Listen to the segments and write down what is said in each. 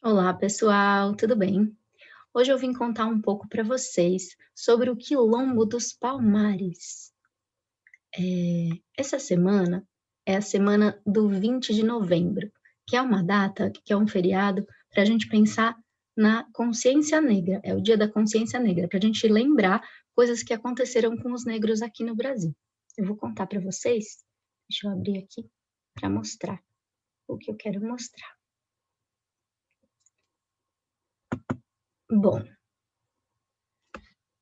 Olá, pessoal, tudo bem? Hoje eu vim contar um pouco para vocês sobre o Quilombo dos Palmares. Essa semana é a semana do 20 de novembro, que é uma data, que é um feriado, para a gente pensar na consciência negra. É o Dia da Consciência Negra, para a gente lembrar coisas que aconteceram com os negros aqui no Brasil. Eu vou contar para vocês, deixa eu abrir aqui para mostrar o que eu quero mostrar. Bom,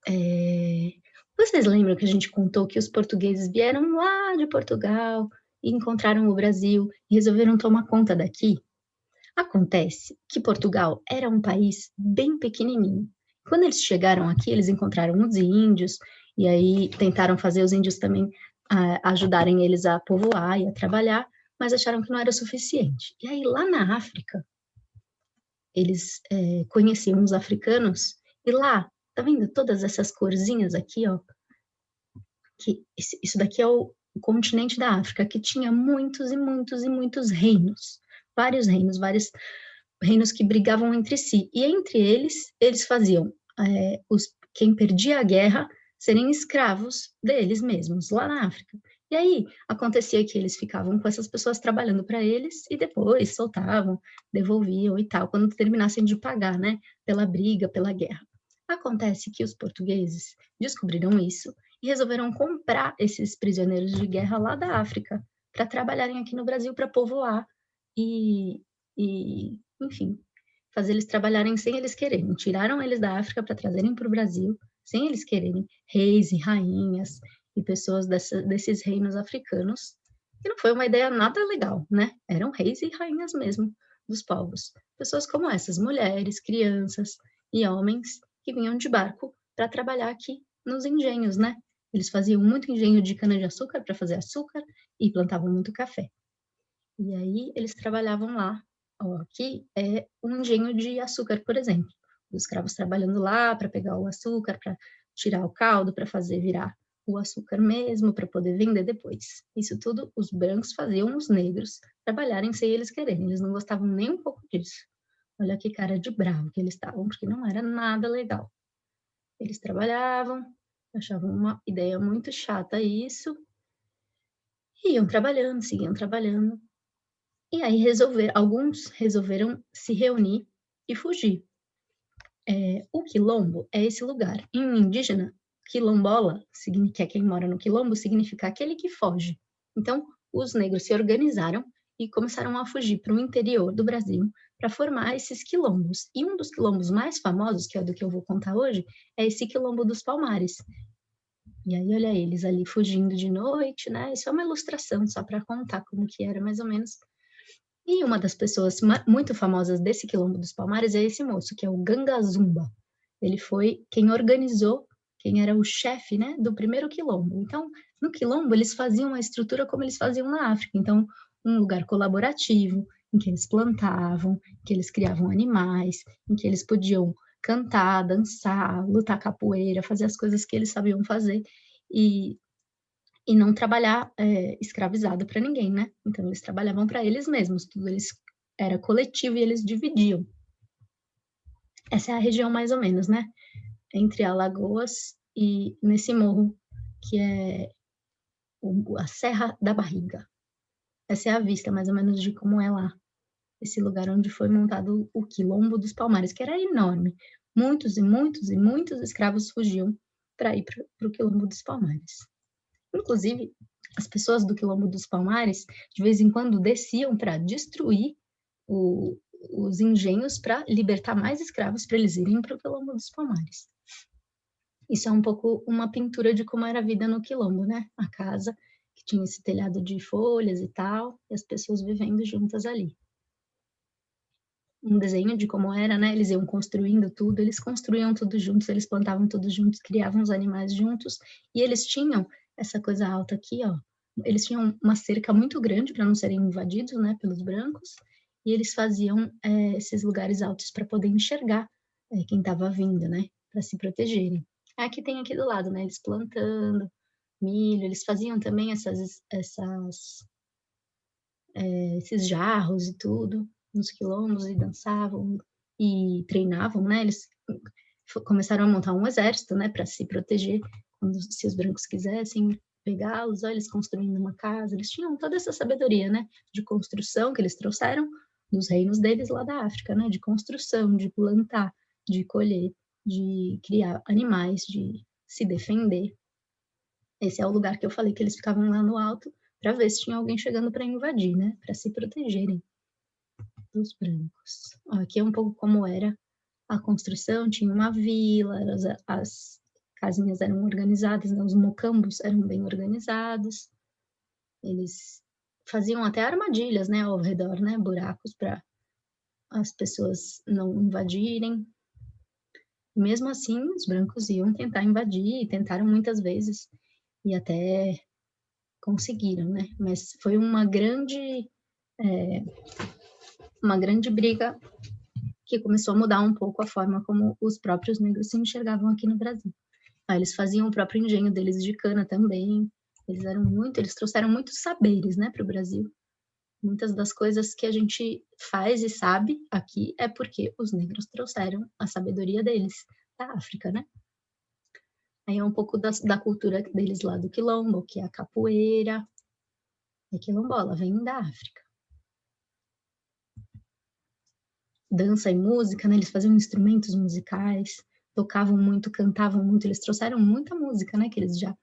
É, vocês lembram que a gente contou que os portugueses vieram lá de Portugal e encontraram o Brasil e resolveram tomar conta daqui? Acontece que Portugal era um país bem pequenininho. Quando eles chegaram aqui, eles encontraram os índios e aí tentaram fazer os índios também ajudarem eles a povoar e a trabalhar, mas acharam que não era suficiente. E aí lá na África, eles conheciam os africanos e lá, tá vendo todas essas corzinhas aqui, ó? Que isso daqui é o continente da África, que tinha muitos e muitos e muitos reinos, vários reinos que brigavam entre si, e entre eles, eles faziam quem perdia a guerra serem escravos deles mesmos, lá na África. E aí, acontecia que eles ficavam com essas pessoas trabalhando para eles, e depois soltavam, devolviam e tal, quando terminassem de pagar, né, pela briga, pela guerra. Acontece que os portugueses descobriram isso, e resolveram comprar esses prisioneiros de guerra lá da África para trabalharem aqui no Brasil para povoar e, enfim, fazer eles trabalharem sem eles quererem. Tiraram eles da África para trazerem para o Brasil sem eles quererem, reis e rainhas e pessoas desses reinos africanos. E não foi uma ideia nada legal, né? Eram reis e rainhas mesmo dos povos. Pessoas como essas, mulheres, crianças e homens que vinham de barco para trabalhar aqui nos engenhos, né? Eles faziam muito engenho de cana-de-açúcar para fazer açúcar e plantavam muito café. E aí eles trabalhavam lá. Ó, aqui é um engenho de açúcar, por exemplo. Os escravos trabalhando lá para pegar o açúcar, para tirar o caldo, para fazer virar o açúcar mesmo, para poder vender depois. Isso tudo os brancos faziam os negros trabalharem sem eles quererem. Eles não gostavam nem um pouco disso. Olha que cara de bravo que eles estavam, porque não era nada legal. Eles trabalhavam, achavam uma ideia muito chata isso, iam trabalhando, seguiam trabalhando. E aí alguns resolveram se reunir e fugir. O quilombo é esse lugar. Em indígena, quilombola, que é quem mora no quilombo, significa aquele que foge. Então, os negros se organizaram e começaram a fugir para o interior do Brasil para formar esses quilombos. E um dos quilombos mais famosos, que é o do que eu vou contar hoje, é esse quilombo dos Palmares. E aí, olha eles ali fugindo de noite, né? Isso é uma ilustração só para contar como que era mais ou menos. E uma das pessoas muito famosas desse Quilombo dos Palmares é esse moço, que é o Ganga Zumba. Ele foi quem organizou, quem era o chefe, né, do primeiro quilombo. Então, no quilombo, eles faziam uma estrutura como eles faziam na África. Então, um lugar colaborativo, em que eles plantavam, em que eles criavam animais, em que eles podiam cantar, dançar, lutar capoeira, fazer as coisas que eles sabiam fazer. E e não trabalhar escravizado para ninguém, né? Então eles trabalhavam para eles mesmos, tudo eles era coletivo e eles dividiam. Essa é a região mais ou menos, né? Entre Alagoas e nesse morro que é a Serra da Barriga. Essa é a vista mais ou menos de como é lá, esse lugar onde foi montado o Quilombo dos Palmares, que era enorme. Muitos e muitos e muitos escravos fugiam para ir para o Quilombo dos Palmares. Inclusive, as pessoas do Quilombo dos Palmares, de vez em quando, desciam para destruir o, os engenhos para libertar mais escravos para eles irem para o Quilombo dos Palmares. Isso é um pouco uma pintura de como era a vida no Quilombo, né? A casa que tinha esse telhado de folhas e tal, e as pessoas vivendo juntas ali. Um desenho de como era, né? Eles iam construindo tudo, eles construíam tudo juntos, eles plantavam tudo juntos, criavam os animais juntos, e eles tinham essa coisa alta aqui, ó. Eles tinham uma cerca muito grande para não serem invadidos, né, pelos brancos, e eles faziam esses lugares altos para poder enxergar quem estava vindo, né, para se protegerem. Aqui tem aqui do lado, né, eles plantando milho, eles faziam também esses jarros e tudo, nos quilombos e dançavam e treinavam, né? Eles começaram a montar um exército, né, para se proteger quando se os brancos quisessem pegá-los, ó, eles construindo uma casa, eles tinham toda essa sabedoria, né, de construção que eles trouxeram dos reinos deles lá da África, né, de construção, de plantar, de colher, de criar animais, de se defender. Esse é o lugar que eu falei que eles ficavam lá no alto para ver se tinha alguém chegando para invadir, né, para se protegerem dos brancos. Ó, aqui é um pouco como era a construção, tinha uma vila, as casinhas eram organizadas, né, os mocambos eram bem organizados, eles faziam até armadilhas, né, ao redor, né, buracos para as pessoas não invadirem. Mesmo assim, os brancos iam tentar invadir, e tentaram muitas vezes, e até conseguiram, né, mas foi uma grande briga que começou a mudar um pouco a forma como os próprios negros se enxergavam aqui no Brasil. Aí eles faziam o próprio engenho deles de cana também. Eles trouxeram muitos saberes, né, para o Brasil. Muitas das coisas que a gente faz e sabe aqui é porque os negros trouxeram a sabedoria deles da África, né? Aí é um pouco da cultura deles lá do quilombo, que é a capoeira. É quilombola, vem da África. Dança e música, né? Eles faziam instrumentos musicais, tocavam muito, cantavam muito. Eles trouxeram muita música, né? Que eles já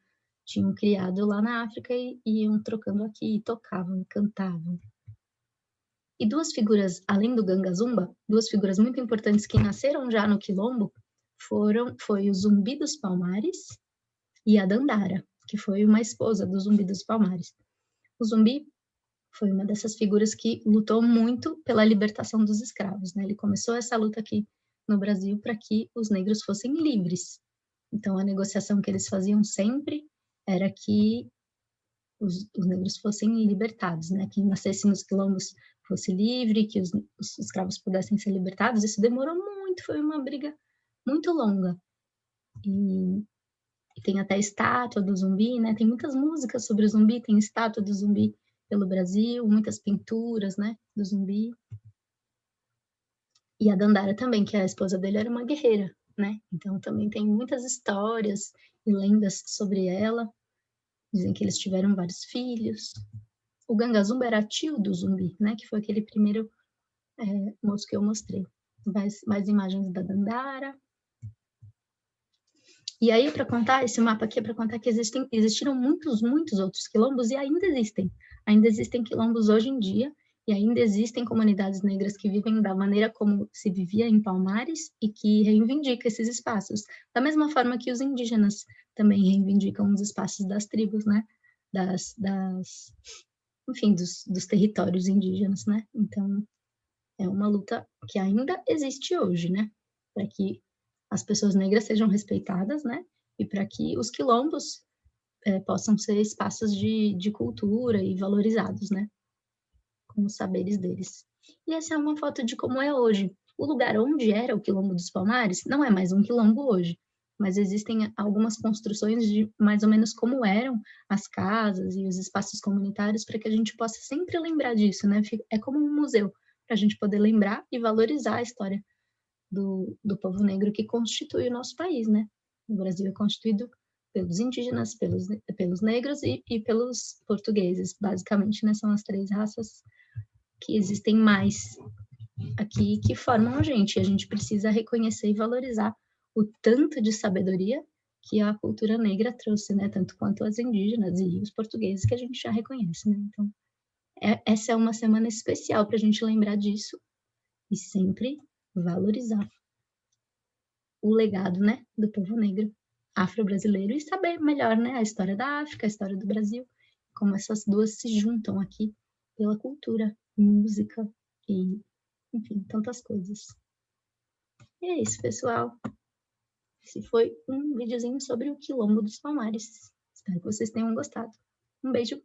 tinham criado lá na África e iam trocando aqui, e tocavam, e cantavam. E duas figuras, além do Ganga Zumba, duas figuras muito importantes que nasceram já no Quilombo foi o Zumbi dos Palmares e a Dandara, que foi uma esposa do Zumbi dos Palmares. O Zumbi foi uma dessas figuras que lutou muito pela libertação dos escravos, né? Ele começou essa luta aqui no Brasil para que os negros fossem livres. Então, a negociação que eles faziam sempre era que os negros fossem libertados, né? Quem nascesse nos quilombos fosse livre, que os escravos pudessem ser libertados. Isso demorou muito, foi uma briga muito longa. E tem até estátua do zumbi, né? Tem muitas músicas sobre o zumbi, tem estátua do zumbi pelo Brasil, muitas pinturas, né, do zumbi. E a Dandara também, que a esposa dele era uma guerreira, né? Então também tem muitas histórias e lendas sobre ela. Dizem que eles tiveram vários filhos. O Ganga Zumba era tio do zumbi, né? Que foi aquele primeiro moço que eu mostrei. Mais imagens da Dandara. E aí, para contar, esse mapa aqui é para contar que existiram muitos, muitos outros quilombos e ainda existem. Ainda existem quilombos hoje em dia e ainda existem comunidades negras que vivem da maneira como se vivia em Palmares e que reivindica esses espaços. Da mesma forma que os indígenas também reivindicam os espaços das tribos, né? Enfim, dos territórios indígenas, né? Então, é uma luta que ainda existe hoje, né? Para que as pessoas negras sejam respeitadas, né? E para que os quilombos possam ser espaços de cultura e valorizados, né? Com os saberes deles. E essa é uma foto de como é hoje. O lugar onde era o Quilombo dos Palmares não é mais um quilombo hoje, mas existem algumas construções de mais ou menos como eram as casas e os espaços comunitários para que a gente possa sempre lembrar disso, né? É como um museu, para a gente poder lembrar e valorizar a história do povo negro que constitui o nosso país, né? O Brasil é constituído pelos indígenas, pelos negros e pelos portugueses, basicamente, né? São as três raças que existem mais aqui que formam a gente. E a gente precisa reconhecer e valorizar o tanto de sabedoria que a cultura negra trouxe, né? Tanto quanto as indígenas e os portugueses que a gente já reconhece, né? Então, essa é uma semana especial para a gente lembrar disso e sempre valorizar o legado, né, do povo negro afro-brasileiro e saber melhor, né, a história da África, a história do Brasil, como essas duas se juntam aqui pela cultura, música e, enfim, tantas coisas. E é isso, pessoal. Esse foi um videozinho sobre o Quilombo dos Palmares. Espero que vocês tenham gostado. Um beijo